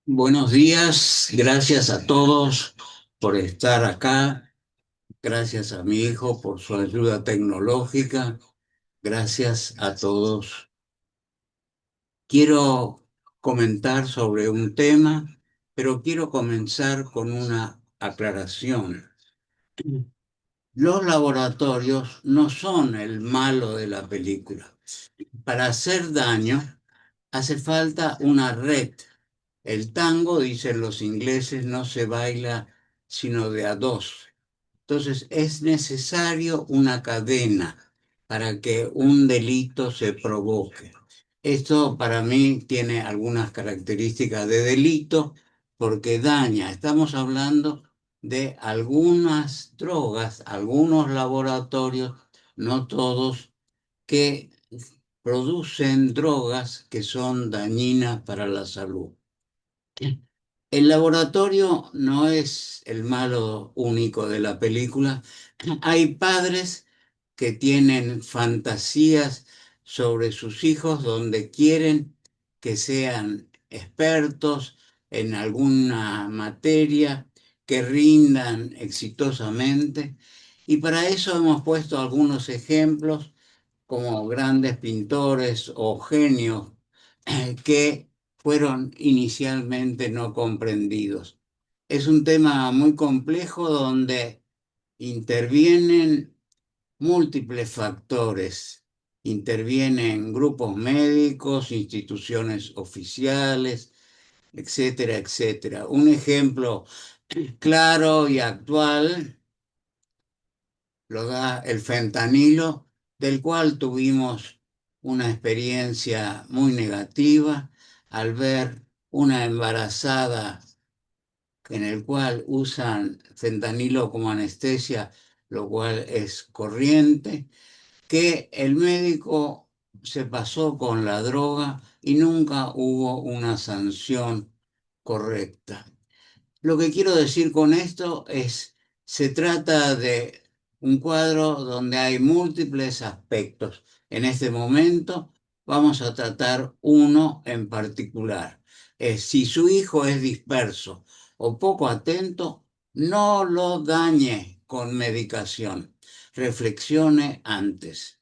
Buenos días, gracias a todos por estar acá, gracias a mi hijo por su ayuda tecnológica, gracias a todos. Quiero comentar sobre un tema, pero quiero comenzar con una aclaración. Los laboratorios no son el malo de la película. Para hacer daño hace falta una red. El tango, dicen los ingleses, no se baila sino de a dos. Entonces es necesario una cadena para que un delito se provoque. Esto para mí tiene algunas características de delito porque daña. Estamos hablando de algunas drogas, algunos laboratorios, no todos, que producen drogas que son dañinas para la salud. El laboratorio no es el malo único de la película. Hay padres que tienen fantasías sobre sus hijos donde quieren que sean expertos en alguna materia, que rindan exitosamente. Y para eso hemos puesto algunos ejemplos como grandes pintores o genios que fueron inicialmente no comprendidos. Es un tema muy complejo donde intervienen múltiples factores. Intervienen grupos médicos, instituciones oficiales, etcétera, etcétera. Un ejemplo claro y actual lo da el fentanilo, del cual tuvimos una experiencia muy negativa al ver una embarazada en el cual usan fentanilo como anestesia, lo cual es corriente, que el médico se pasó con la droga y nunca hubo una sanción correcta. Lo que quiero decir con esto es, se trata de un cuadro donde hay múltiples aspectos. En este momento vamos a tratar uno en particular. Si su hijo es disperso o poco atento, no lo dañe con medicación. Reflexione antes.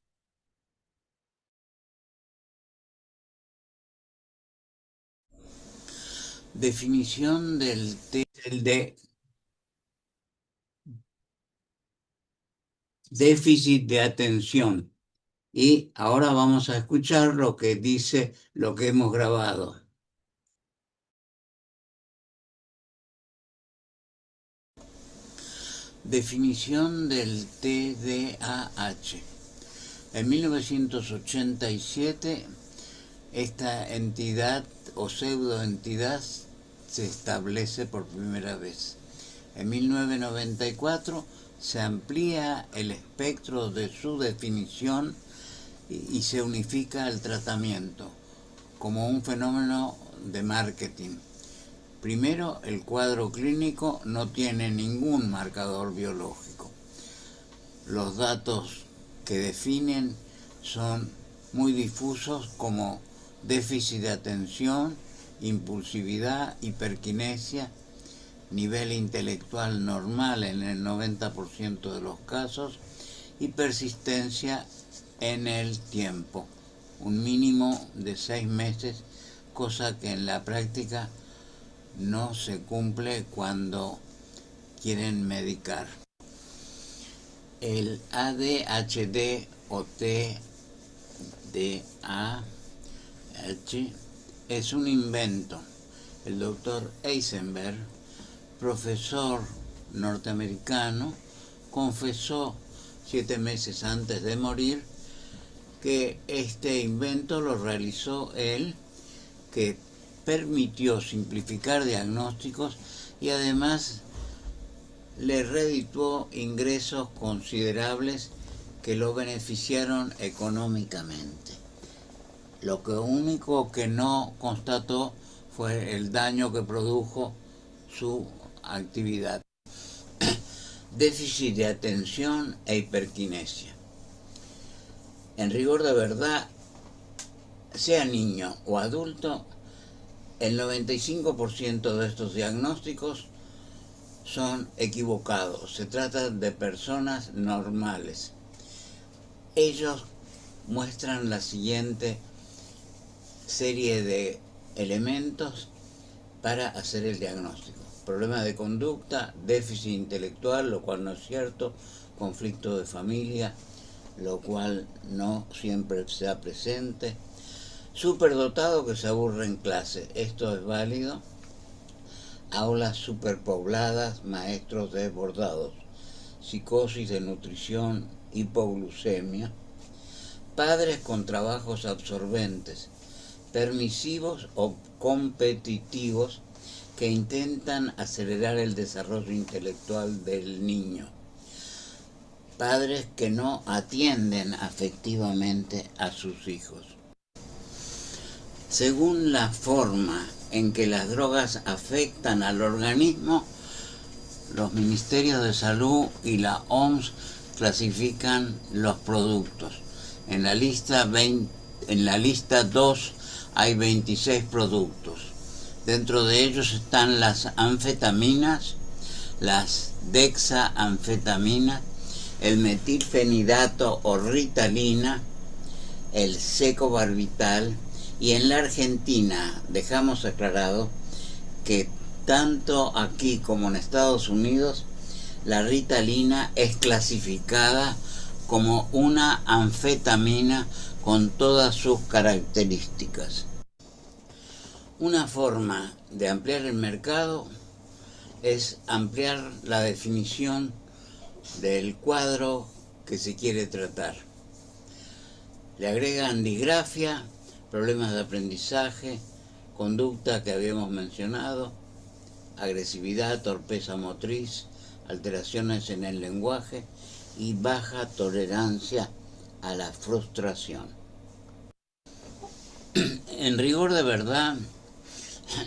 Definición del de déficit de atención. Y ahora vamos a escuchar lo que dice lo que hemos grabado. Definición del TDAH. En 1987, esta entidad o pseudoentidad se establece por primera vez. En 1994 se amplía el espectro de su definición y se unifica el tratamiento como un fenómeno de marketing. Primero, el cuadro clínico no tiene ningún marcador biológico. Los datos que definen son muy difusos como déficit de atención, impulsividad, hiperquinesia, nivel intelectual normal en el 90% de los casos y persistencia en el tiempo, un mínimo de 6 meses, cosa que en la práctica no se cumple cuando quieren medicar. El ADHD o TDAH es un invento. El doctor Eisenberg, profesor norteamericano, confesó 7 meses antes de morir que este invento lo realizó él, que permitió simplificar diagnósticos y además le redituó ingresos considerables que lo beneficiaron económicamente. Lo único que no constató fue el daño que produjo su actividad. Déficit de atención e hiperquinesia. En rigor de verdad, sea niño o adulto, El 95% de estos diagnósticos son equivocados. Se trata de personas normales. Ellos muestran la siguiente serie de elementos para hacer el diagnóstico: problema de conducta, déficit intelectual, lo cual no es cierto, conflicto de familia, lo cual no siempre está presente, superdotado que se aburre en clase, esto es válido, aulas superpobladas, maestros desbordados, psicosis de nutrición, hipoglucemia, padres con trabajos absorbentes, permisivos o competitivos que intentan acelerar el desarrollo intelectual del niño, padres que no atienden afectivamente a sus hijos. Según la forma en que las drogas afectan al organismo, los ministerios de salud y la OMS clasifican los productos. En la lista 2 hay 26 productos. Dentro de ellos están las anfetaminas, las dexaanfetaminas, el metilfenidato o ritalina, el secobarbital, y en la Argentina dejamos aclarado que tanto aquí como en Estados Unidos la ritalina es clasificada como una anfetamina con todas sus características. Una forma de ampliar el mercado es ampliar la definición del cuadro que se quiere tratar. Le agregan disgrafia, problemas de aprendizaje, conducta que habíamos mencionado, agresividad, torpeza motriz, alteraciones en el lenguaje y baja tolerancia a la frustración. En rigor de verdad,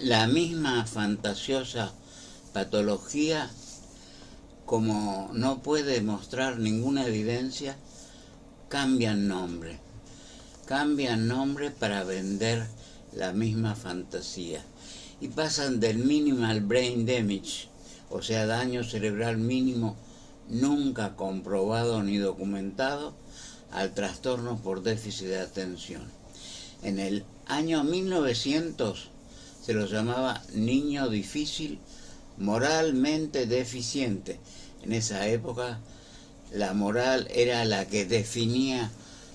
la misma fantasiosa patología, como no puede mostrar ninguna evidencia, cambian nombre para vender la misma fantasía y pasan del minimal brain damage, o sea, daño cerebral mínimo nunca comprobado ni documentado, al trastorno por déficit de atención. En el año 1900 se lo llamaba niño difícil, moralmente deficiente. En esa época la moral era la que definía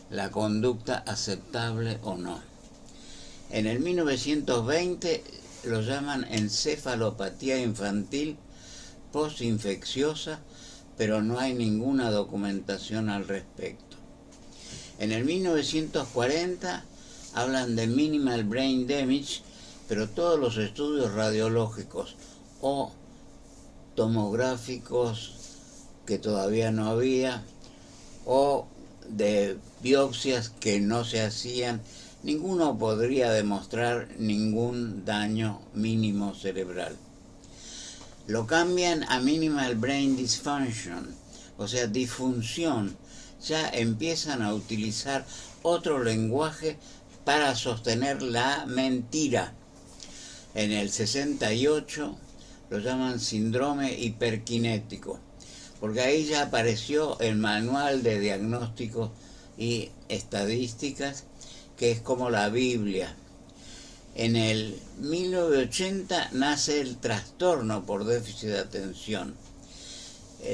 la conducta aceptable o no. En el 1920 lo llaman encefalopatía infantil postinfecciosa, pero no hay ninguna documentación al respecto. En el 1940 hablan de minimal brain damage, pero todos los estudios radiológicos o tomográficos que todavía no había, o de biopsias que no se hacían, ninguno podría demostrar ningún daño mínimo cerebral. Lo cambian a minimal brain dysfunction, o sea, disfunción. Ya empiezan a utilizar otro lenguaje para sostener la mentira. En el 68 lo llaman síndrome hiperkinético, porque ahí ya apareció el manual de diagnóstico y estadísticas, que es como la Biblia. En el 1980 nace el trastorno por déficit de atención.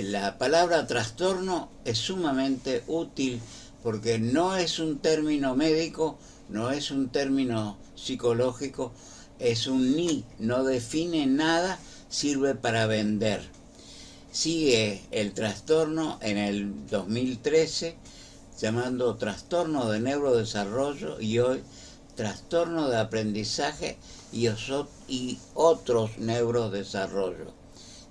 La palabra trastorno es sumamente útil porque no es un término médico, no es un término psicológico, es un ni, no define nada, sirve para vender. Sigue el trastorno en el 2013, llamando trastorno de neurodesarrollo, y hoy trastorno de aprendizaje y otros neurodesarrollos.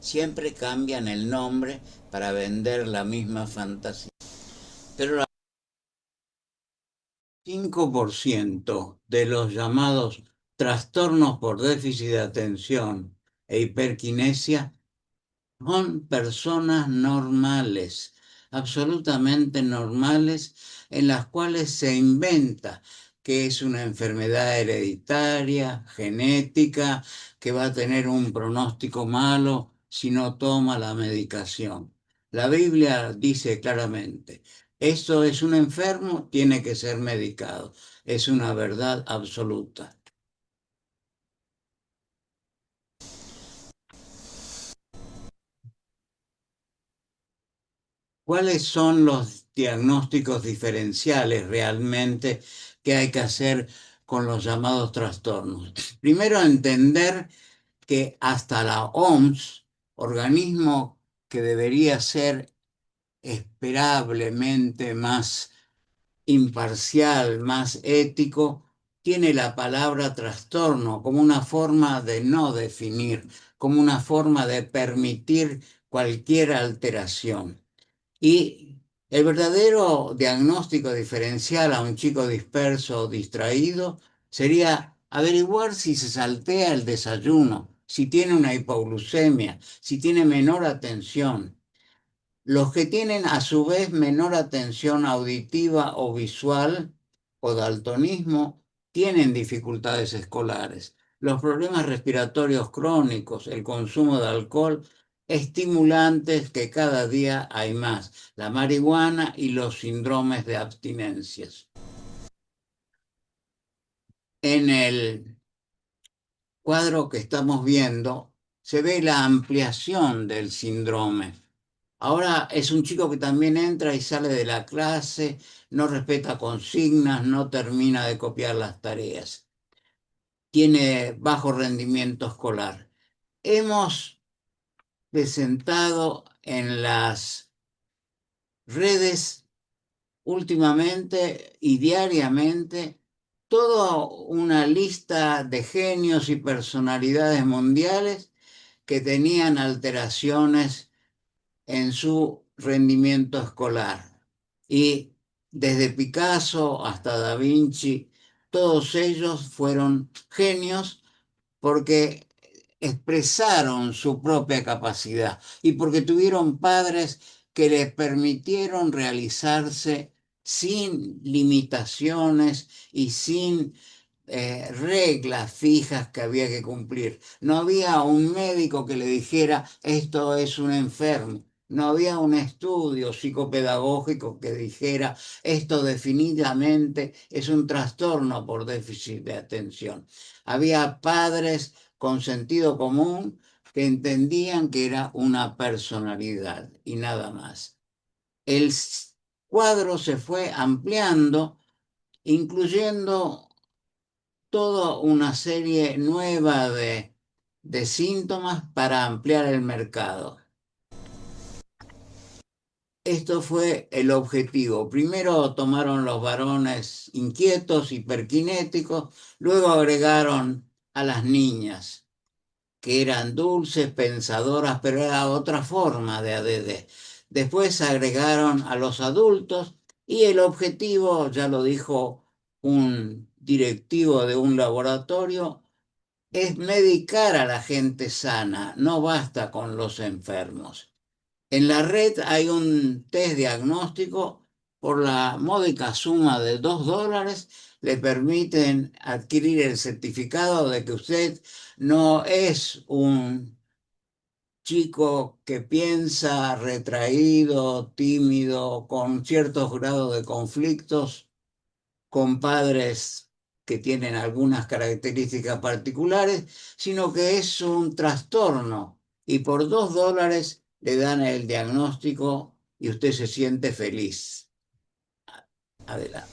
Siempre cambian el nombre para vender la misma fantasía. Pero el 5% de los llamados trastornos por déficit de atención e hiperquinesia son personas normales, absolutamente normales, en las cuales se inventa que es una enfermedad hereditaria, genética, que va a tener un pronóstico malo si no toma la medicación. La Biblia dice claramente, esto es un enfermo, tiene que ser medicado. Es una verdad absoluta. ¿Cuáles son los diagnósticos diferenciales realmente que hay que hacer con los llamados trastornos? Primero, entender que hasta la OMS, organismo que debería ser esperablemente más imparcial, más ético, tiene la palabra trastorno como una forma de no definir, como una forma de permitir cualquier alteración. Y el verdadero diagnóstico diferencial a un chico disperso o distraído sería averiguar si se saltea el desayuno, si tiene una hipoglucemia, si tiene menor atención. Los que tienen a su vez menor atención auditiva o visual o daltonismo tienen dificultades escolares. Los problemas respiratorios crónicos, el consumo de alcohol, estimulantes que cada día hay más, la marihuana y los síndromes de abstinencias. En el cuadro que estamos viendo se ve la ampliación del síndrome. Ahora es un chico que también entra y sale de la clase, no respeta consignas, no termina de copiar las tareas, tiene bajo rendimiento escolar. Hemos presentado en las redes últimamente y diariamente toda una lista de genios y personalidades mundiales que tenían alteraciones en su rendimiento escolar. Y desde Picasso hasta Da Vinci, todos ellos fueron genios porque expresaron su propia capacidad y porque tuvieron padres que les permitieron realizarse sin limitaciones y sin reglas fijas que había que cumplir. No había un médico que le dijera, esto es un enfermo. No había un estudio psicopedagógico que dijera, esto definitivamente es un trastorno por déficit de atención. Había padres con sentido común que entendían que era una personalidad y nada más. El cuadro se fue ampliando, incluyendo toda una serie nueva de síntomas para ampliar el mercado. Esto fue el objetivo. Primero tomaron los varones inquietos, hiperkinéticos, luego agregaron a las niñas, que eran dulces, pensadoras, pero era otra forma de ADD. Después agregaron a los adultos y el objetivo, ya lo dijo un directivo de un laboratorio, es medicar a la gente sana, no basta con los enfermos. En la red hay un test diagnóstico por la módica suma de $2, le permiten adquirir el certificado de que usted no es un chico que piensa retraído, tímido, con ciertos grados de conflictos, con padres que tienen algunas características particulares, sino que es un trastorno y por $2 le dan el diagnóstico y usted se siente feliz. Adelante.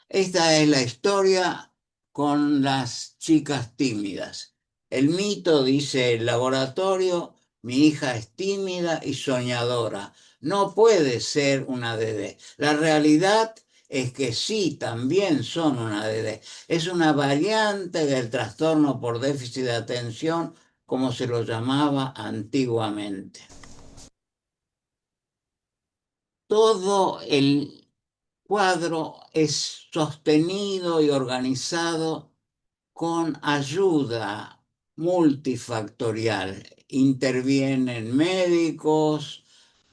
Esta es la historia con las chicas tímidas. El mito dice el laboratorio, mi hija es tímida y soñadora. No puede ser una DD. La realidad es que sí, también son una DD. Es una variante del trastorno por déficit de atención, como se lo llamaba antiguamente. Todo el cuadro es sostenido y organizado con ayuda multifactorial. Intervienen médicos,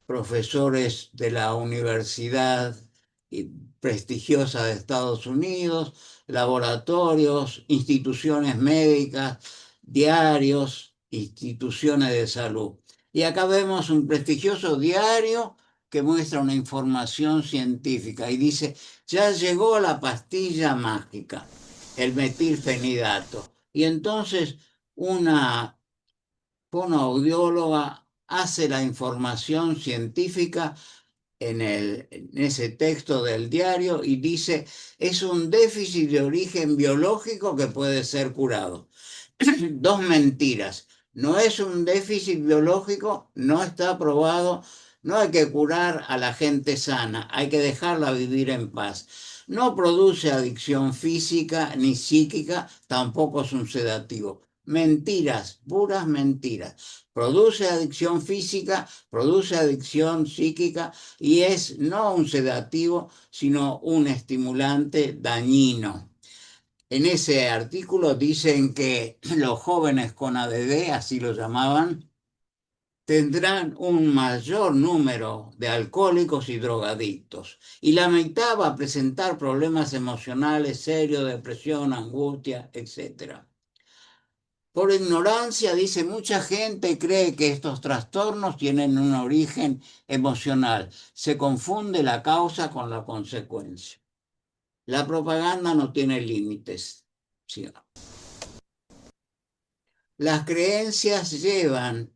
profesores de la universidad prestigiosas de Estados Unidos, laboratorios, instituciones médicas, diarios, instituciones de salud. Y acá vemos un prestigioso diario que muestra una información científica y dice, ya llegó la pastilla mágica, el metilfenidato. Y entonces una fonoaudióloga hace la información científica en ese texto del diario y dice, es un déficit de origen biológico que puede ser curado. Dos mentiras. No es un déficit biológico, no está probado, no hay que curar a la gente sana, hay que dejarla vivir en paz. No produce adicción física ni psíquica, tampoco es un sedativo. Mentiras, puras mentiras. Produce adicción física, produce adicción psíquica y es no un sedativo, sino un estimulante dañino. En ese artículo dicen que los jóvenes con ADD, así lo llamaban, tendrán un mayor número de alcohólicos y drogadictos. Y la mitad va a presentar problemas emocionales serios, depresión, angustia, etcétera. Por ignorancia, dice, mucha gente cree que estos trastornos tienen un origen emocional. Se confunde la causa con la consecuencia. La propaganda no tiene límites. Sí. Las creencias llevan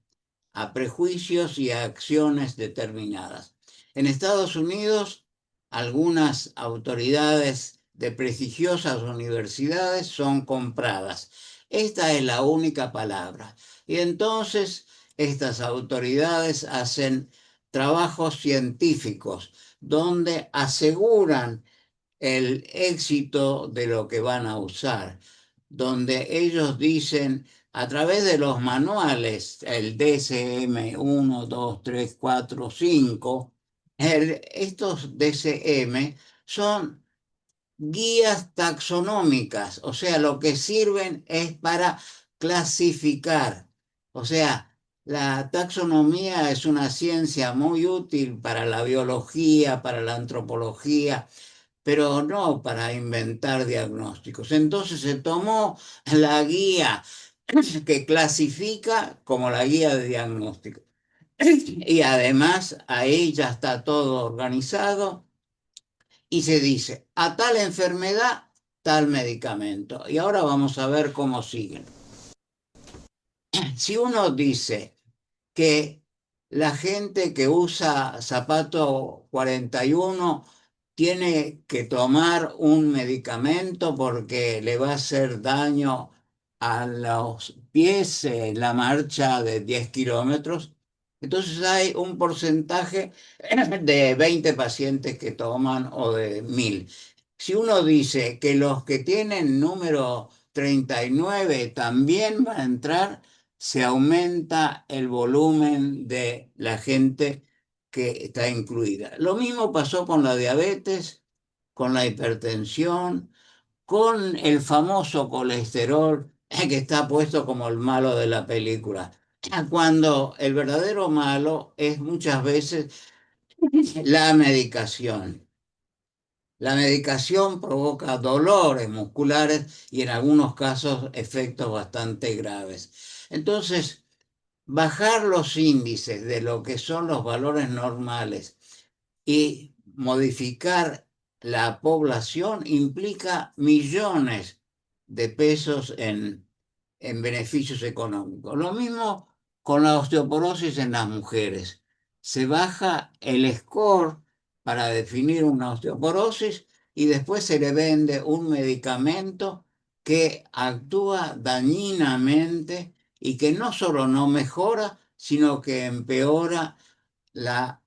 a prejuicios y a acciones determinadas. En Estados Unidos, algunas autoridades de prestigiosas universidades son compradas. Esta es la única palabra. Y entonces estas autoridades hacen trabajos científicos donde aseguran el éxito de lo que van a usar, donde ellos dicen a través de los manuales, el DSM 1, 2, 3, 4, 5, estos DSM son guías taxonómicas, o sea, lo que sirven es para clasificar. O sea, la taxonomía es una ciencia muy útil para la biología, para la antropología, pero no para inventar diagnósticos. Entonces se tomó la guía que clasifica como la guía de diagnóstico. Y además ahí ya está todo organizado y se dice, a tal enfermedad, tal medicamento. Y ahora vamos a ver cómo siguen. Si uno dice que la gente que usa zapato 41 tiene que tomar un medicamento porque le va a hacer daño a los pies en la marcha de 10 kilómetros. Entonces hay un porcentaje de 20 pacientes que toman o de 1000. Si uno dice que los que tienen número 39 también van a entrar, se aumenta el volumen de la gente que está incluida. Lo mismo pasó con la diabetes, con la hipertensión, con el famoso colesterol que está puesto como el malo de la película, cuando el verdadero malo es muchas veces la medicación. La medicación provoca dolores musculares y en algunos casos efectos bastante graves. Entonces, bajar los índices de lo que son los valores normales y modificar la población implica millones de pesos en beneficios económicos. Lo mismo con la osteoporosis en las mujeres. Se baja el score para definir una osteoporosis y después se le vende un medicamento que actúa dañinamente y que no solo no mejora, sino que empeora la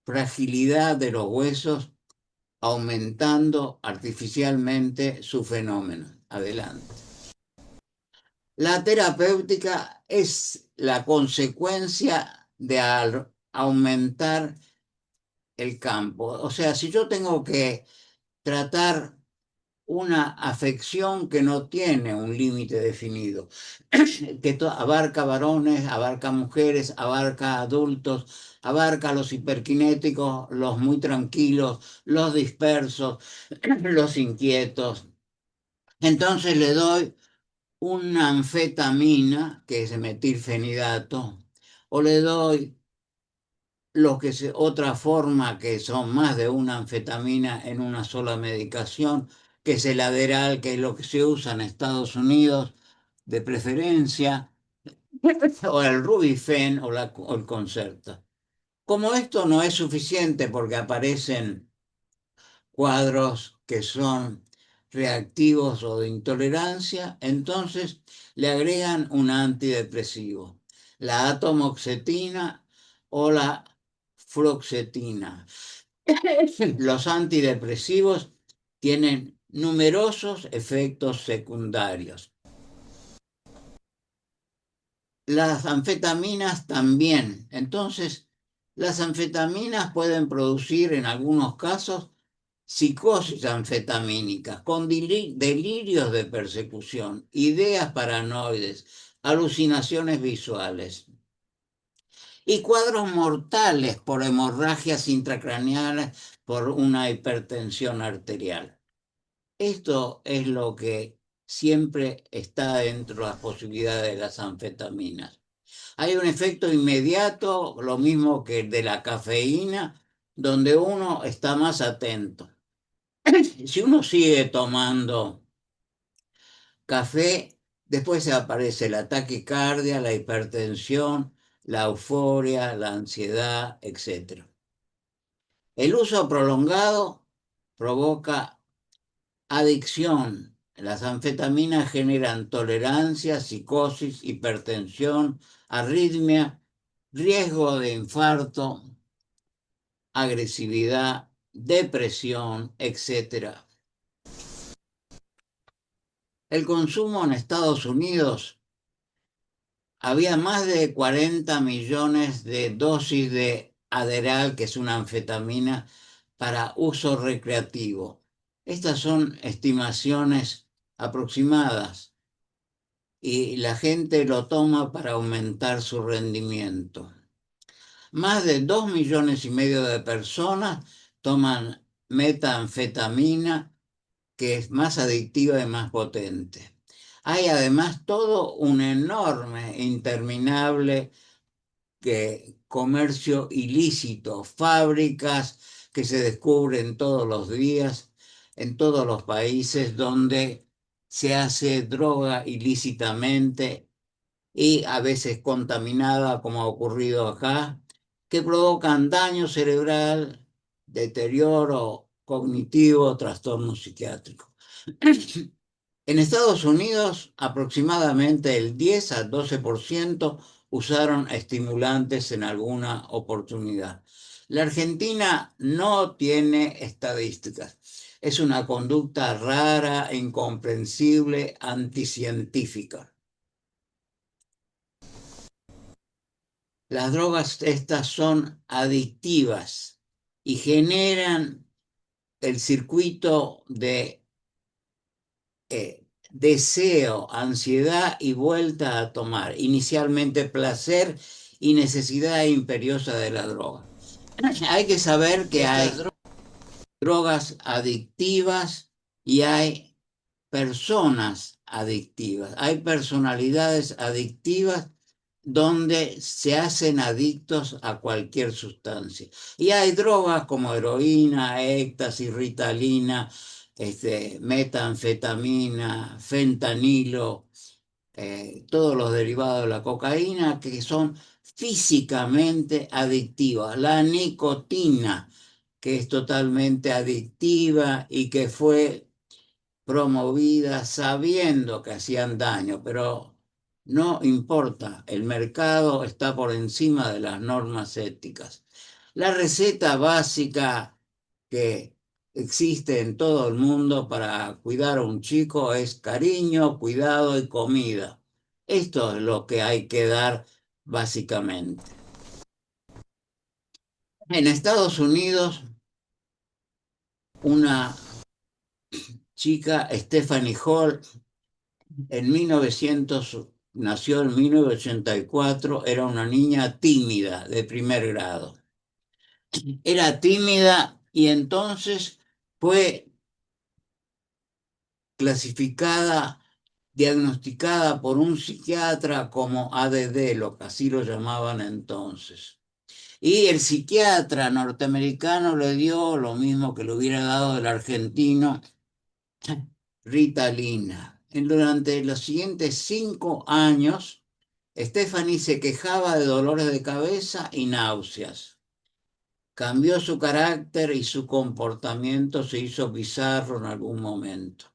fragilidad de los huesos, aumentando artificialmente su fenómeno. Adelante. La terapéutica es la consecuencia de aumentar el campo. O sea, si yo tengo que tratar una afección que no tiene un límite definido, que abarca varones, abarca mujeres, abarca adultos, abarca los hiperkinéticos, los muy tranquilos, los dispersos, los inquietos. Entonces le doy una anfetamina, que es metilfenidato, o le doy otra forma que son más de una anfetamina en una sola medicación, que es el Adderall, que es lo que se usa en Estados Unidos de preferencia, o el Rubifen o el Concerta. Como esto no es suficiente porque aparecen cuadros que son reactivos o de intolerancia, entonces le agregan un antidepresivo, la atomoxetina o la fluoxetina. Los antidepresivos tienen numerosos efectos secundarios. Las anfetaminas también. Entonces, las anfetaminas pueden producir en algunos casos psicosis anfetamínicas, con delirios de persecución, ideas paranoides, alucinaciones visuales y cuadros mortales por hemorragias intracraneales por una hipertensión arterial. Esto es lo que siempre está dentro de las posibilidades de las anfetaminas. Hay un efecto inmediato, lo mismo que el de la cafeína, donde uno está más atento. Si uno sigue tomando café, después se aparece la taquicardia, la hipertensión, la euforia, la ansiedad, etc. El uso prolongado provoca adicción. Las anfetaminas generan tolerancia, psicosis, hipertensión, arritmia, riesgo de infarto, agresividad, depresión, etc. El consumo en Estados Unidos, había más de 40 millones de dosis de Adderall, que es una anfetamina, para uso recreativo. Estas son estimaciones aproximadas y la gente lo toma para aumentar su rendimiento. Más de 2,5 millones de personas toman metanfetamina, que es más adictiva y más potente. Hay además todo un enorme, interminable comercio ilícito, fábricas que se descubren todos los días en todos los países donde se hace droga ilícitamente y a veces contaminada, como ha ocurrido acá, que provocan daño cerebral, deterioro cognitivo, trastorno psiquiátrico. En Estados Unidos, aproximadamente el 10 al 12% usaron estimulantes en alguna oportunidad. La Argentina no tiene estadísticas. Es una conducta rara, incomprensible, anticientífica. Las drogas estas son adictivas y generan el circuito de deseo, ansiedad y vuelta a tomar. Inicialmente placer y necesidad imperiosa de la droga. Hay que saber que hay drogas adictivas y hay personas adictivas. Hay personalidades adictivas donde se hacen adictos a cualquier sustancia. Y hay drogas como heroína, éxtasis, ritalina, metanfetamina, fentanilo, todos los derivados de la cocaína que son físicamente adictivas. La nicotina, que es totalmente adictiva y que fue promovida sabiendo que hacían daño, pero no importa, el mercado está por encima de las normas éticas. La receta básica que existe en todo el mundo para cuidar a un chico es cariño, cuidado y comida. Esto es lo que hay que dar básicamente. En Estados Unidos, una chica Stephanie Hall nació en 1984, era una niña tímida de primer grado. Era tímida y entonces fue clasificada, diagnosticada por un psiquiatra como ADD, lo que así lo llamaban entonces. Y el psiquiatra norteamericano le dio lo mismo que le hubiera dado el argentino, Ritalina. Durante los siguientes 5 años, Stephanie se quejaba de dolores de cabeza y náuseas. Cambió su carácter y su comportamiento se hizo bizarro en algún momento.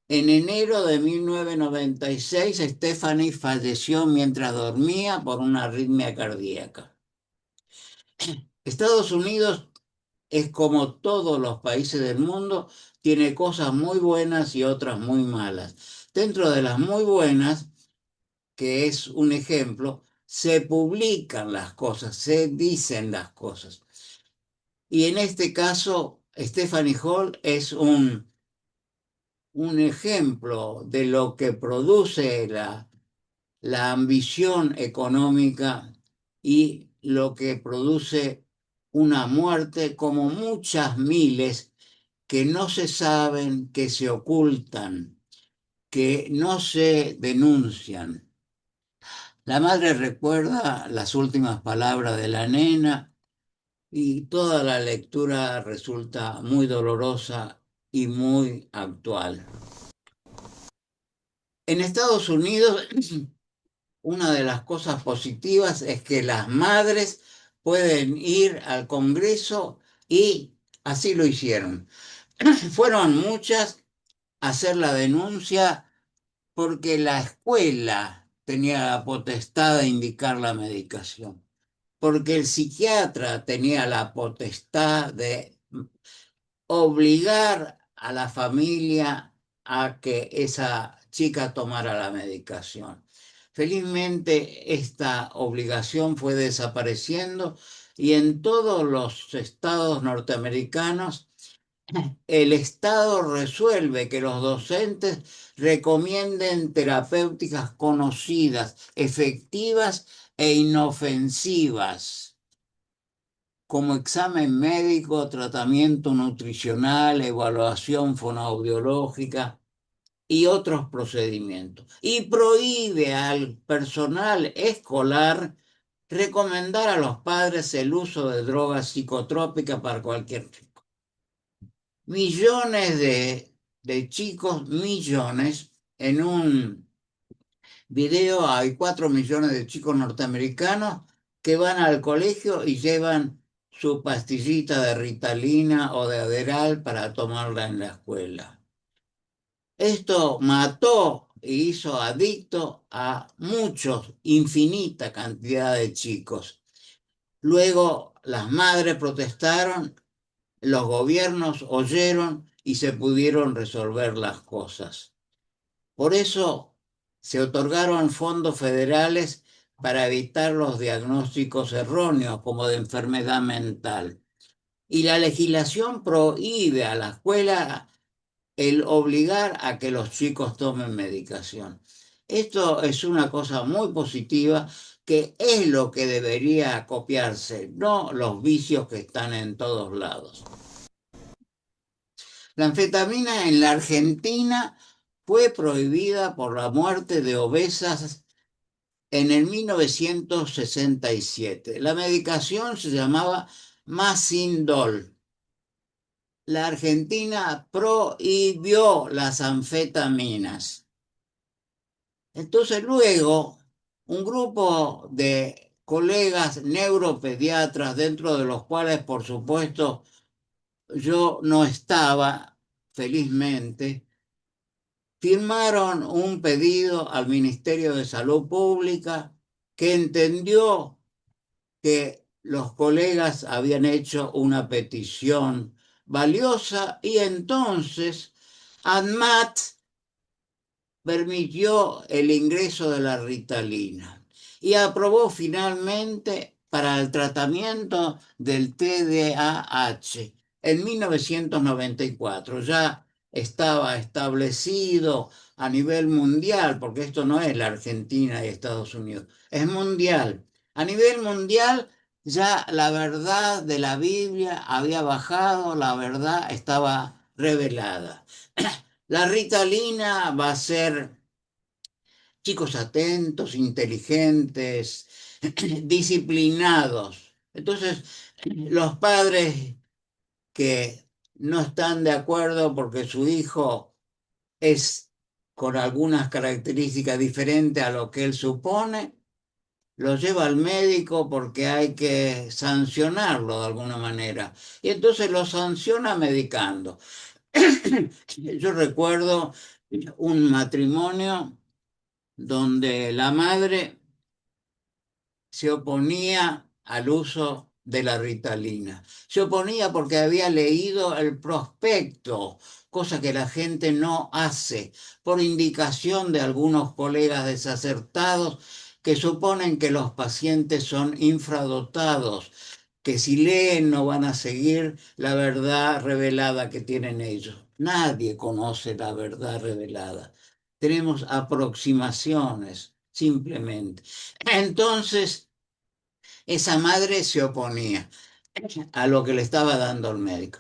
En enero de 1996, Stephanie falleció mientras dormía por una arritmia cardíaca. Estados Unidos es como todos los países del mundo, tiene cosas muy buenas y otras muy malas. Dentro de las muy buenas, que es un ejemplo, se publican las cosas, se dicen las cosas. Y en este caso, Stephanie Hall es un ejemplo de lo que produce la ambición económica y lo que produce una muerte como muchas miles que no se saben, que se ocultan, que no se denuncian. La madre recuerda las últimas palabras de la nena y toda la lectura resulta muy dolorosa y muy actual. En Estados Unidos, una de las cosas positivas es que las madres pueden ir al Congreso y así lo hicieron. Fueron muchas a hacer la denuncia porque la escuela tenía la potestad de indicar la medicación, porque el psiquiatra tenía la potestad de obligar a la familia a que esa chica tomara la medicación. Felizmente esta obligación fue desapareciendo y en todos los estados norteamericanos el Estado resuelve que los docentes recomienden terapéuticas conocidas, efectivas e inofensivas, como examen médico, tratamiento nutricional, evaluación fonoaudiológica y otros procedimientos. Y prohíbe al personal escolar recomendar a los padres el uso de drogas psicotrópicas para cualquier tipo. Millones de chicos, millones, en un video hay 4 millones de chicos norteamericanos que van al colegio y llevan su pastillita de Ritalina o de Adderall para tomarla en la escuela. Esto mató e hizo adicto a muchos, infinita cantidad de chicos. Luego las madres protestaron, los gobiernos oyeron y se pudieron resolver las cosas. Por eso se otorgaron fondos federales para evitar los diagnósticos erróneos como de enfermedad mental. Y la legislación prohíbe a la escuela el obligar a que los chicos tomen medicación. Esto es una cosa muy positiva que es lo que debería copiarse, no los vicios que están en todos lados. La anfetamina en la Argentina fue prohibida por la muerte de obesas en el 1967. La medicación se llamaba Masindol. La Argentina prohibió las anfetaminas. Entonces luego, un grupo de colegas neuropediatras, dentro de los cuales, por supuesto, yo no estaba, felizmente, firmaron un pedido al Ministerio de Salud Pública que entendió que los colegas habían hecho una petición valiosa y entonces ANMAT permitió el ingreso de la Ritalina y aprobó finalmente para el tratamiento del TDAH en 1994. Ya estaba establecido a nivel mundial, porque esto no es la Argentina y Estados Unidos, es mundial. A nivel mundial ya la verdad de la Biblia había bajado, la verdad estaba revelada. La Ritalina va a ser chicos atentos, inteligentes, disciplinados. Entonces, los padres que no están de acuerdo porque su hijo es con algunas características diferentes a lo que él supone, lo lleva al médico porque hay que sancionarlo de alguna manera. Y entonces lo sanciona medicando. Yo recuerdo un matrimonio donde la madre se oponía al uso de la Ritalina. Se oponía porque había leído el prospecto, cosa que la gente no hace, por indicación de algunos colegas desacertados que suponen que los pacientes son infradotados, que si leen no van a seguir la verdad revelada que tienen ellos. Nadie conoce la verdad revelada. Tenemos aproximaciones, simplemente. Entonces, esa madre se oponía a lo que le estaba dando el médico.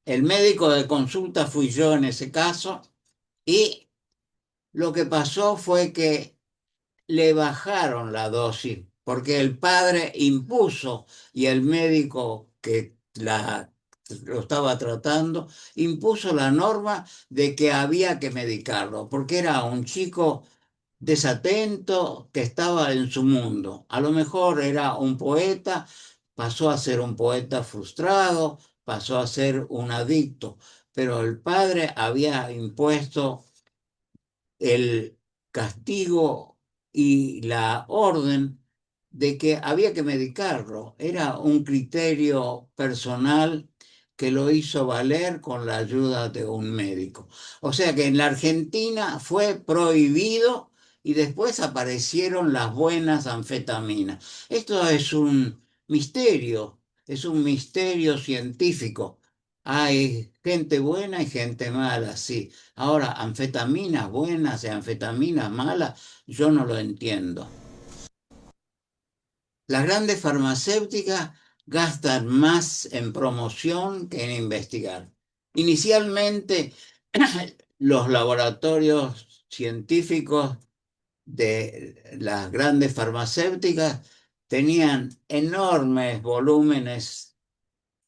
El médico de consulta fui yo en ese caso y lo que pasó fue que le bajaron la dosis porque el padre impuso y el médico que lo estaba tratando impuso la norma de que había que medicarlo porque era un chico desatento que estaba en su mundo. A lo mejor era un poeta, pasó a ser un poeta frustrado, pasó a ser un adicto, pero el padre había impuesto el castigo y la orden de que había que medicarlo. Era un criterio personal que lo hizo valer con la ayuda de un médico. O sea que en la Argentina fue prohibido y después aparecieron las buenas anfetaminas. Esto es un misterio científico. Hay gente buena y gente mala, sí. Ahora, anfetaminas buenas y anfetaminas malas, yo no lo entiendo. Las grandes farmacéuticas gastan más en promoción que en investigar. Inicialmente, los laboratorios científicos de las grandes farmacéuticas tenían enormes volúmenes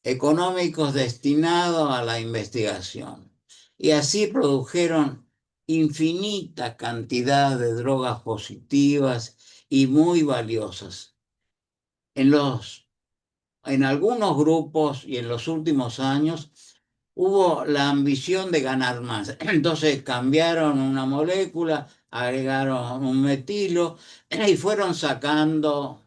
económicos destinados a la investigación. Y así produjeron infinita cantidad de drogas positivas y muy valiosas. En en algunos grupos y en los últimos años hubo la ambición de ganar más. Entonces cambiaron una molécula, agregaron un metilo y fueron sacando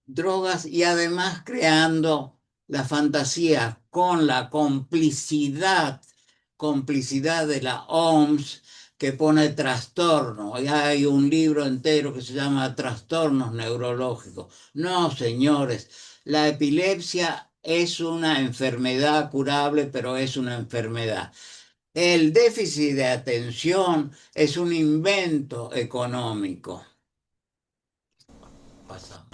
drogas y además creando la fantasía con la complicidad de la OMS que pone trastorno. Y hay un libro entero que se llama Trastornos Neurológicos. No, señores, la epilepsia es una enfermedad curable, pero es una enfermedad. El déficit de atención es un invento económico. Pasamos.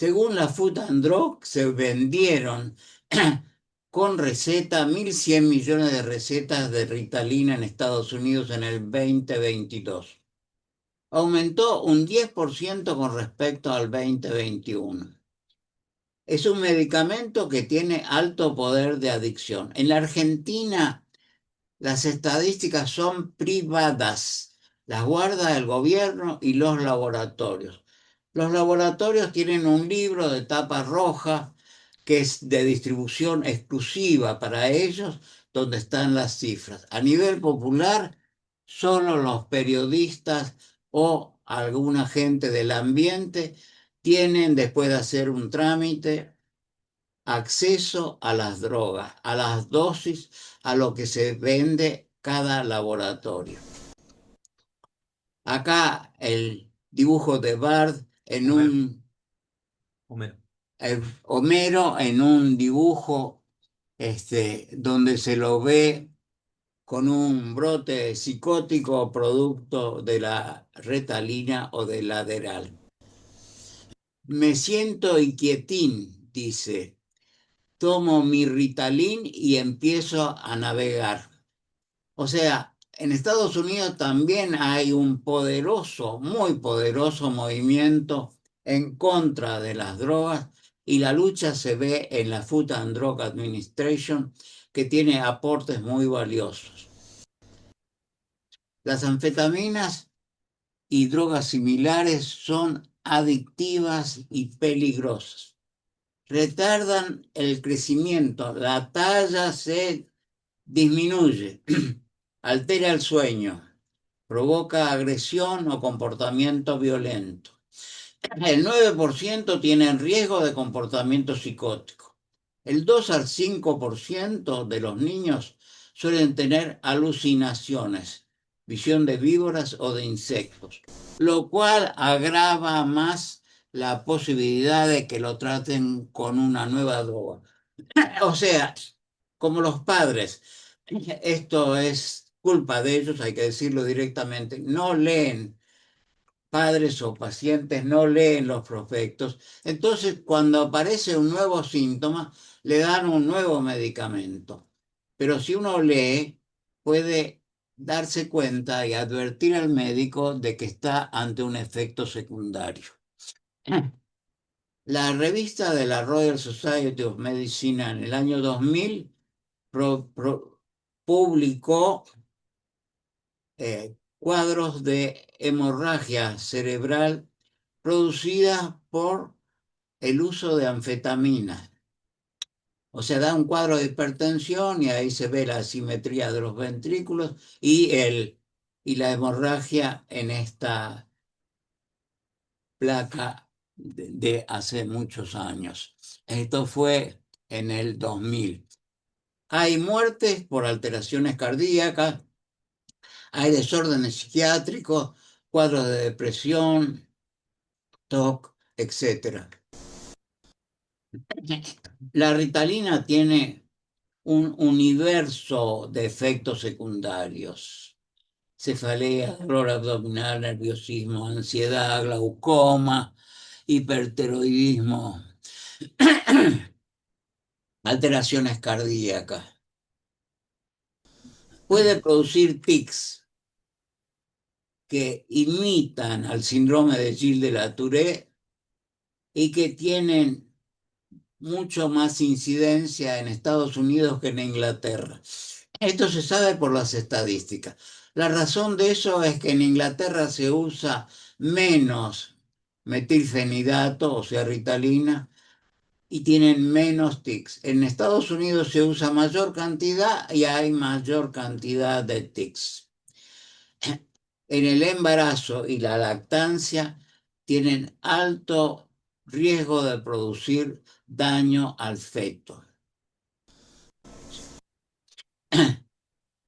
Según la Food and Drug, se vendieron con receta 1.100 millones de recetas de Ritalina en Estados Unidos en el 2022. Aumentó un 10% con respecto al 2021. Es un medicamento que tiene alto poder de adicción. En la Argentina, las estadísticas son privadas, las guarda el gobierno y los laboratorios. Los laboratorios tienen un libro de tapa roja que es de distribución exclusiva para ellos, donde están las cifras. A nivel popular, solo los periodistas o alguna gente del ambiente tienen, después de hacer un trámite, acceso a las drogas, a las dosis, a lo que se vende cada laboratorio. Acá el dibujo de Bart en Homero, un Homero. Homero en un dibujo donde se lo ve con un brote psicótico producto de la Ritalina o del lateral. Me siento inquietín, dice. Tomo mi Ritalin y empiezo a navegar. O sea, en Estados Unidos también hay un poderoso, muy poderoso movimiento en contra de las drogas y la lucha se ve en la Food and Drug Administration, que tiene aportes muy valiosos. Las anfetaminas y drogas similares son adictivas y peligrosas. Retardan el crecimiento, la talla se disminuye, altera el sueño, provoca agresión o comportamiento violento. El 9% tiene riesgo de comportamiento psicótico. El 2 al 5% de los niños suelen tener alucinaciones, visión de víboras o de insectos, lo cual agrava más la posibilidad de que lo traten con una nueva droga. O sea, como los padres, esto es culpa de ellos, hay que decirlo directamente, no leen, padres o pacientes no leen los prospectos, entonces cuando aparece un nuevo síntoma, le dan un nuevo medicamento. Pero si uno lee, puede darse cuenta y advertir al médico de que está ante un efecto secundario. La revista de la Royal Society of Medicine en el año 2000 publicó cuadros de hemorragia cerebral producida por el uso de anfetaminas. O sea, da un cuadro de hipertensión y ahí se ve la asimetría de los ventrículos y la hemorragia en esta placa de hace muchos años. Esto fue en el 2000. Hay muertes por alteraciones cardíacas, hay desórdenes psiquiátricos, cuadros de depresión, TOC, etcétera. La Ritalina tiene un universo de efectos secundarios: cefalea, dolor abdominal, nerviosismo, ansiedad, glaucoma, hipertiroidismo, alteraciones cardíacas. Puede producir tics que imitan al síndrome de Gilles de la Tourette y que tienen mucho más incidencia en Estados Unidos que en Inglaterra. Esto se sabe por las estadísticas. La razón de eso es que en Inglaterra se usa menos metilfenidato, o sea, Ritalina, y tienen menos tics. En Estados Unidos se usa mayor cantidad y hay mayor cantidad de tics. En el embarazo y la lactancia tienen alto riesgo de producir daño al feto.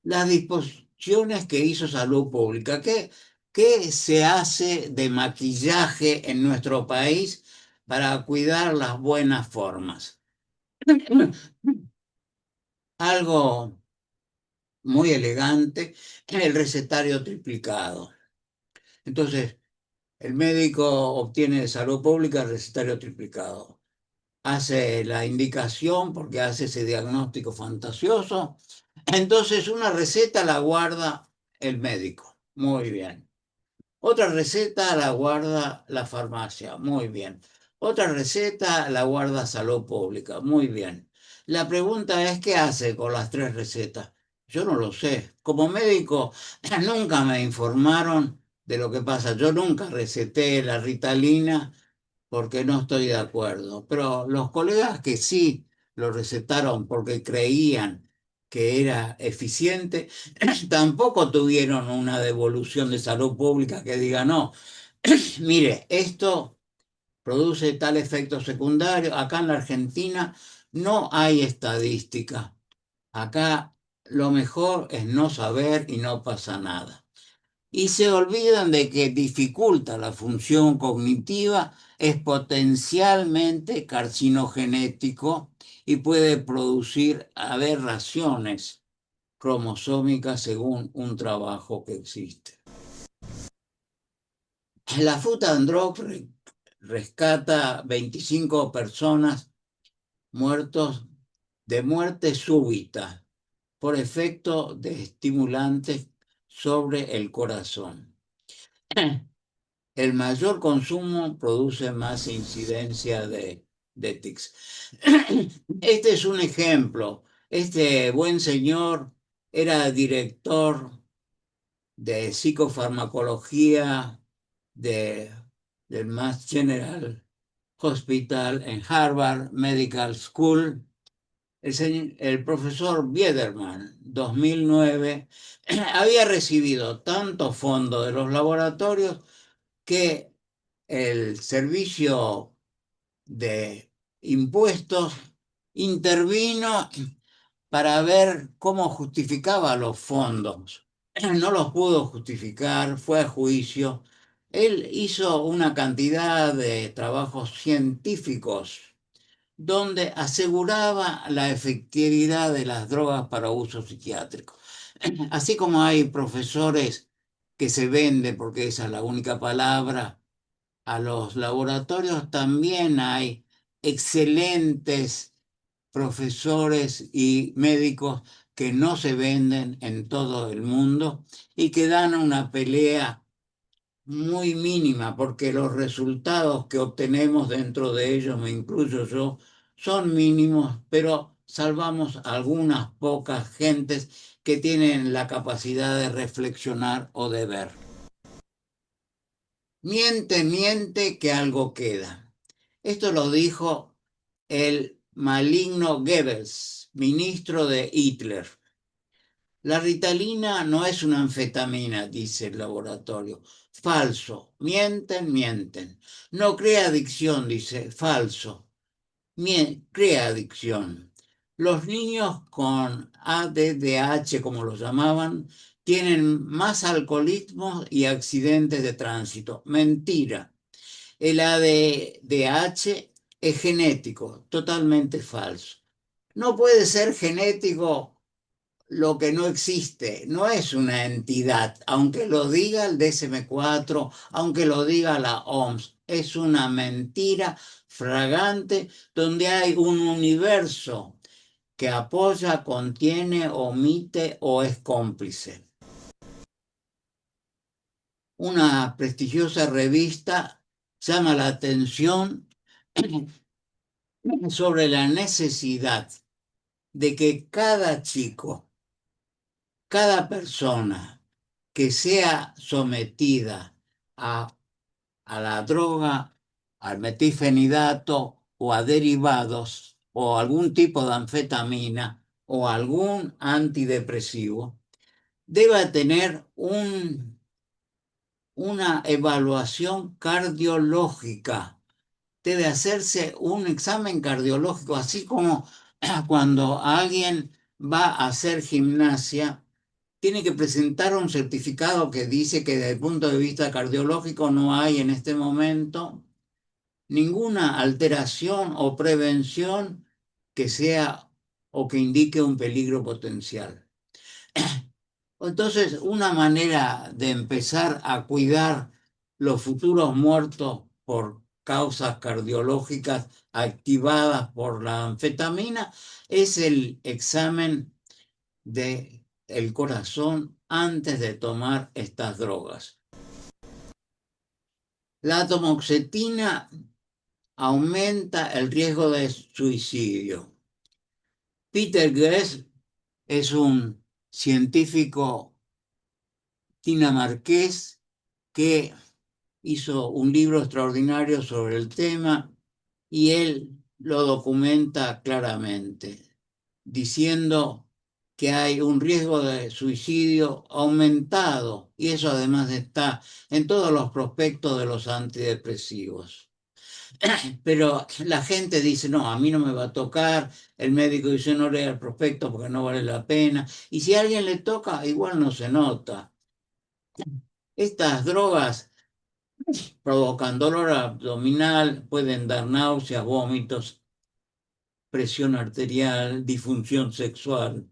Las disposiciones que hizo Salud Pública, ¿qué se hace de maquillaje en nuestro país para cuidar las buenas formas? Algo muy elegante, el recetario triplicado. Entonces, el médico obtiene de Salud Pública el recetario triplicado. Hace la indicación porque hace ese diagnóstico fantasioso. Entonces, una receta la guarda el médico. Muy bien. Otra receta la guarda la farmacia. Muy bien. Otra receta la guarda Salud Pública. Muy bien. La pregunta es, ¿qué hace con las tres recetas? Yo no lo sé. Como médico, nunca me informaron de lo que pasa. Yo nunca receté la Ritalina porque no estoy de acuerdo. Pero los colegas que sí lo recetaron porque creían que era eficiente, tampoco tuvieron una devolución de salud pública que diga, no, mire, esto produce tal efecto secundario. Acá en la Argentina no hay estadística. Acá lo mejor es no saber y no pasa nada. y se olvidan de que dificulta la función cognitiva, es potencialmente carcinogenético y puede producir aberraciones cromosómicas según un trabajo que existe. La Food and Drug rescata 25 personas muertos de muerte súbita por efecto de estimulantes sobre el corazón. El mayor consumo produce más incidencia de tics. Este es un ejemplo. Este buen señor era director de psicofarmacología de, del Mass General Hospital en Harvard Medical School. El profesor Biederman, 2009, había recibido tanto fondo de los laboratorios que el servicio de impuestos intervino para ver cómo justificaba los fondos. No los pudo justificar, fue a juicio. Él hizo una cantidad de trabajos científicos donde aseguraba la efectividad de las drogas para uso psiquiátrico. Así como hay profesores que se venden, porque esa es la única palabra, a los laboratorios, también hay excelentes profesores y médicos que no se venden en todo el mundo y que dan una pelea muy mínima, porque los resultados que obtenemos dentro de ellos, me incluyo yo, son mínimos, pero salvamos a algunas pocas gentes que tienen la capacidad de reflexionar o de ver. Miente, miente, que algo queda. Esto lo dijo el maligno Goebbels, ministro de Hitler. La ritalina no es una anfetamina, dice el laboratorio. Falso. Mienten, mienten. No crea adicción, dice. Falso. Crea adicción. Los niños con ADDH, como los llamaban, tienen más alcoholismo y accidentes de tránsito. Mentira. El ADDH es genético, totalmente falso. No puede ser genético lo que no existe, no es una entidad, aunque lo diga el DSM-4, aunque lo diga la OMS, es una mentira fragante donde hay un universo que apoya, contiene, omite o es cómplice. Una prestigiosa revista llama la atención sobre la necesidad de que cada chico, cada persona que sea sometida a, a la droga, al metilfenidato o a derivados o algún tipo de anfetamina o algún antidepresivo, deba tener una evaluación cardiológica. Debe hacerse un examen cardiológico, así como cuando alguien va a hacer gimnasia, tiene que presentar un certificado que dice que desde el punto de vista cardiológico no hay en este momento ninguna alteración o prevención que sea o que indique un peligro potencial. Entonces, una manera de empezar a cuidar los futuros muertos por causas cardiológicas activadas por la anfetamina es el examen del corazón antes de tomar estas drogas. La atomoxetina aumenta el riesgo de suicidio. Peter Gress es un científico dinamarqués que hizo un libro extraordinario sobre el tema y él lo documenta claramente, diciendo que hay un riesgo de suicidio aumentado y eso además está en todos los prospectos de los antidepresivos. Pero la gente dice, no, a mí no me va a tocar, el médico dice, no lea el prospecto porque no vale la pena, y si a alguien le toca, igual no se nota. Estas drogas provocan dolor abdominal, pueden dar náuseas, vómitos, presión arterial, disfunción sexual.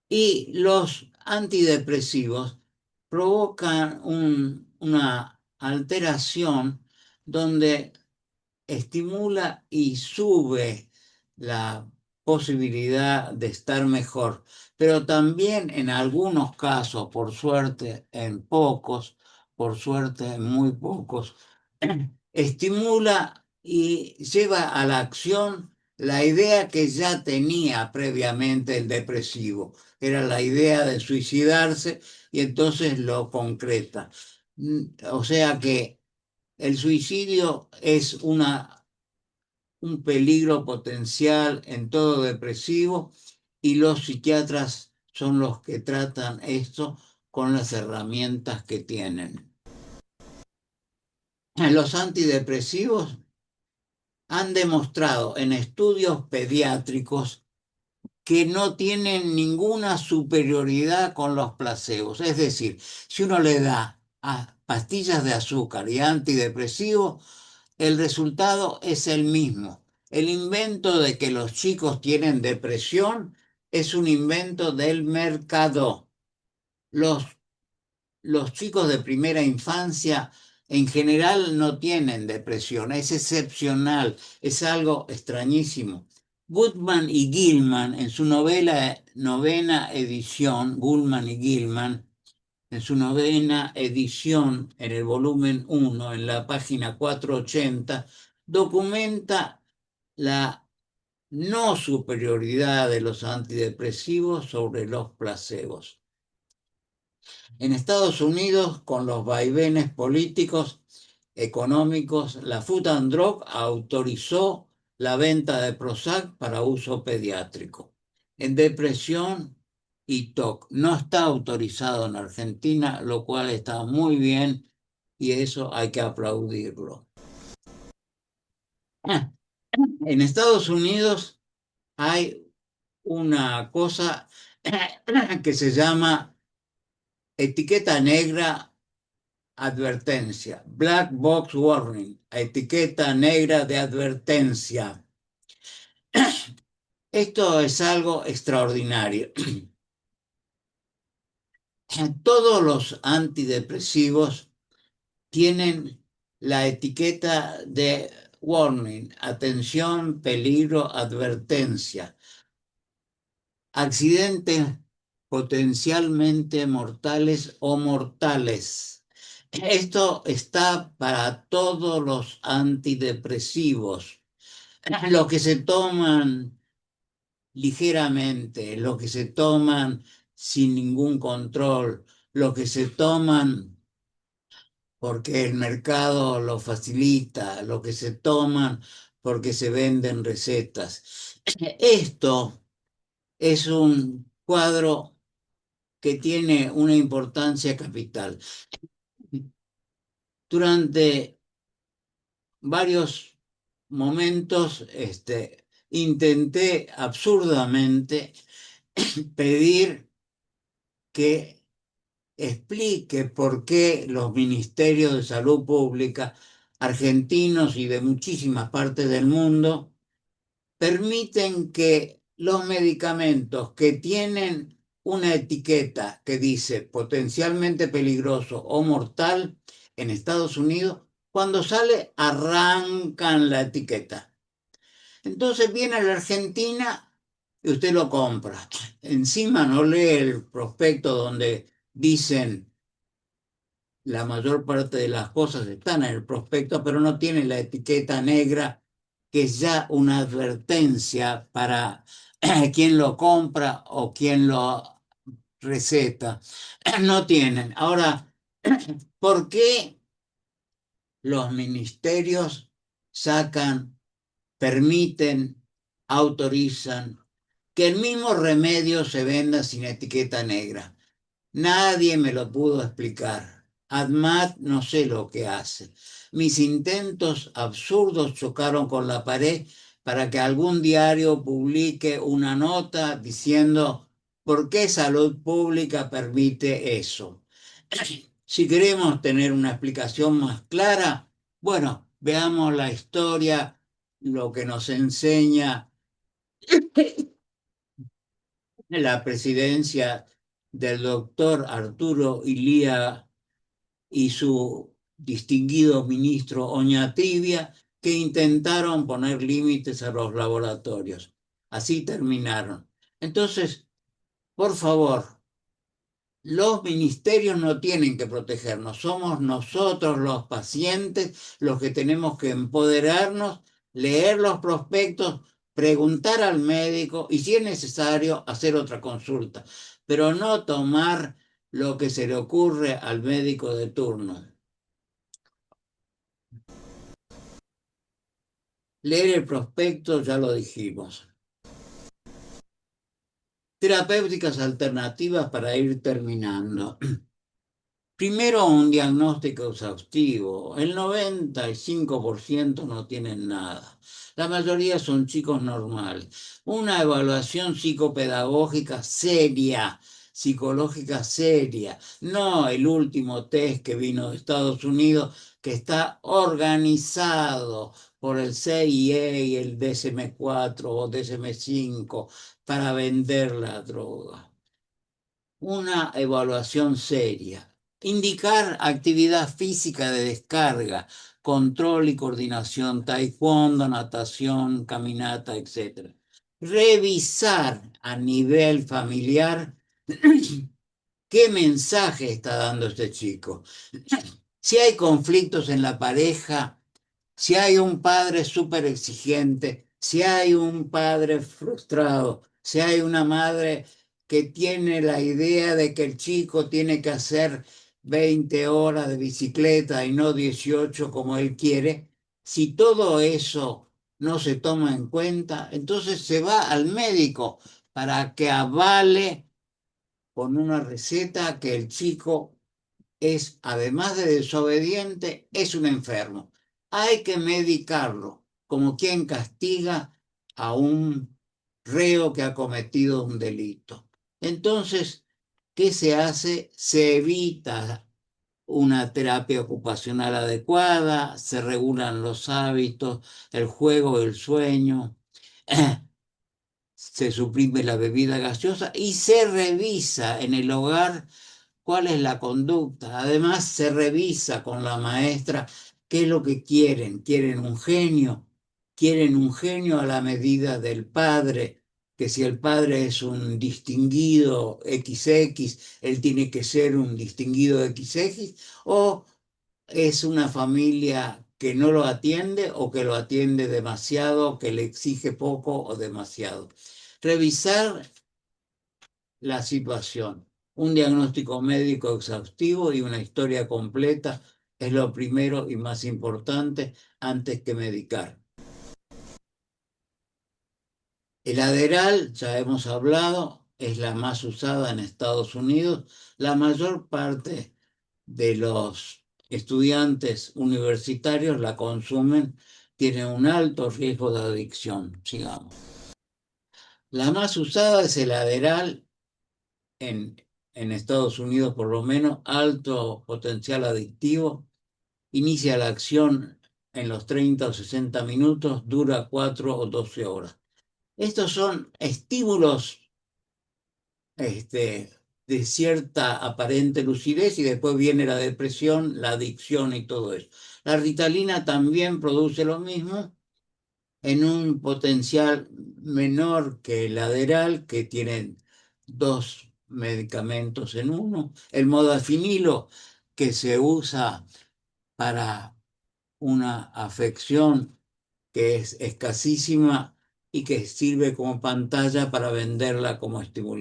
Y los antidepresivos provocan una alteración donde estimula y sube la posibilidad de estar mejor, pero también en algunos casos, por suerte en pocos, por suerte en muy pocos, estimula y lleva a la acción la idea que ya tenía previamente el depresivo, era la idea de suicidarse y entonces lo concreta. O sea que el suicidio es un peligro potencial en todo depresivo y los psiquiatras son los que tratan esto con las herramientas que tienen. Los antidepresivos han demostrado en estudios pediátricos que no tienen ninguna superioridad con los placebos. Es decir, si uno le da a pastillas de azúcar y antidepresivos, el resultado es el mismo. El invento de que los chicos tienen depresión es un invento del mercado. Los, los chicos de primera infancia en general no tienen depresión, es excepcional, es algo extrañísimo. Goodman y Gilman, en su novena edición, Goodman y Gilman, en su novena edición, en el volumen 1, en la página 480, documenta la no superioridad de los antidepresivos sobre los placebos. En Estados Unidos, con los vaivenes políticos, económicos, la Food and Drug autorizó la venta de Prozac para uso pediátrico. En depresión y TOC no está autorizado en Argentina, lo cual está muy bien y eso hay que aplaudirlo. En Estados Unidos hay una cosa que se llama etiqueta negra advertencia, black box warning, etiqueta negra de advertencia. Esto es algo extraordinario. Todos los antidepresivos tienen la etiqueta de warning, atención, peligro, advertencia, accidentes potencialmente mortales o mortales. Esto está para todos los antidepresivos, los que se toman ligeramente, los que se toman sin ningún control, los que se toman porque el mercado lo facilita, los que se toman porque se venden recetas. Esto es un cuadro que tiene una importancia capital. Durante varios momentos intenté absurdamente pedir que explique por qué los ministerios de salud pública argentinos y de muchísimas partes del mundo permiten que los medicamentos que tienen una etiqueta que dice potencialmente peligroso o mortal en Estados Unidos, cuando sale arrancan la etiqueta. Entonces viene a la Argentina y usted lo compra. Encima no lee el prospecto donde dicen la mayor parte de las cosas están en el prospecto, pero no tiene la etiqueta negra, que es ya una advertencia para quien lo compra o quien lo receta. No tienen. Ahora, ¿por qué los ministerios sacan, permiten, autorizan que el mismo remedio se venda sin etiqueta negra? Nadie me lo pudo explicar. ADMAT no sé lo que hace. Mis intentos absurdos chocaron con la pared para que algún diario publique una nota diciendo por qué Salud Pública permite eso. Si queremos tener una explicación más clara, bueno, veamos la historia, lo que nos enseña la presidencia del doctor Arturo Illia y su distinguido ministro Oñatibia, que intentaron poner límites a los laboratorios. Así terminaron. Entonces, por favor, los ministerios no tienen que protegernos, somos nosotros los pacientes los que tenemos que empoderarnos, leer los prospectos, preguntar al médico y si es necesario hacer otra consulta, pero no tomar lo que se le ocurre al médico de turno. Leer el prospecto, ya lo dijimos. Terapéuticas alternativas para ir terminando. Primero, un diagnóstico exhaustivo. El 95% no tienen nada. La mayoría son chicos normales. Una evaluación psicopedagógica seria, psicológica seria. No el último test que vino de Estados Unidos, que está organizado por el CIA y el DSM-4 o DSM-5 para vender la droga. Una evaluación seria. Indicar actividad física de descarga, control y coordinación, taekwondo, natación, caminata, etc. Revisar a nivel familiar qué mensaje está dando este chico. Si hay conflictos en la pareja, si hay un padre súper exigente, si hay un padre frustrado, si hay una madre que tiene la idea de que el chico tiene que hacer 20 horas de bicicleta y no 18 como él quiere, si todo eso no se toma en cuenta, entonces se va al médico para que avale con una receta que el chico es, además de desobediente, es un enfermo. Hay que medicarlo, como quien castiga a un reo que ha cometido un delito. Entonces, ¿qué se hace? Se evita una terapia ocupacional adecuada, se regulan los hábitos, el juego, el sueño, se suprime la bebida gaseosa y se revisa en el hogar cuál es la conducta. Además, se revisa con la maestra qué es lo que quieren. Quieren un genio a la medida del padre, que si el padre es un distinguido XX, él tiene que ser un distinguido XX, o es una familia que no lo atiende o que lo atiende demasiado, que le exige poco o demasiado. Revisar la situación. Un diagnóstico médico exhaustivo y una historia completa es lo primero y más importante antes que medicar. El Adderall, ya hemos hablado, es la más usada en Estados Unidos. La mayor parte de los estudiantes universitarios la consumen, tienen un alto riesgo de adicción. Sigamos. La más usada es el Adderall en, en Estados Unidos, por lo menos, alto potencial adictivo. Inicia la acción en los 30 o 60 minutos, dura 4 o 12 horas. Estos son estímulos de cierta aparente lucidez y después viene la depresión, la adicción y todo eso. La Ritalina también produce lo mismo en un potencial menor que el Adderall, que tiene dos medicamentos en uno. El modafinilo, que se usa para una afección que es escasísima y que sirve como pantalla para venderla como estimulante.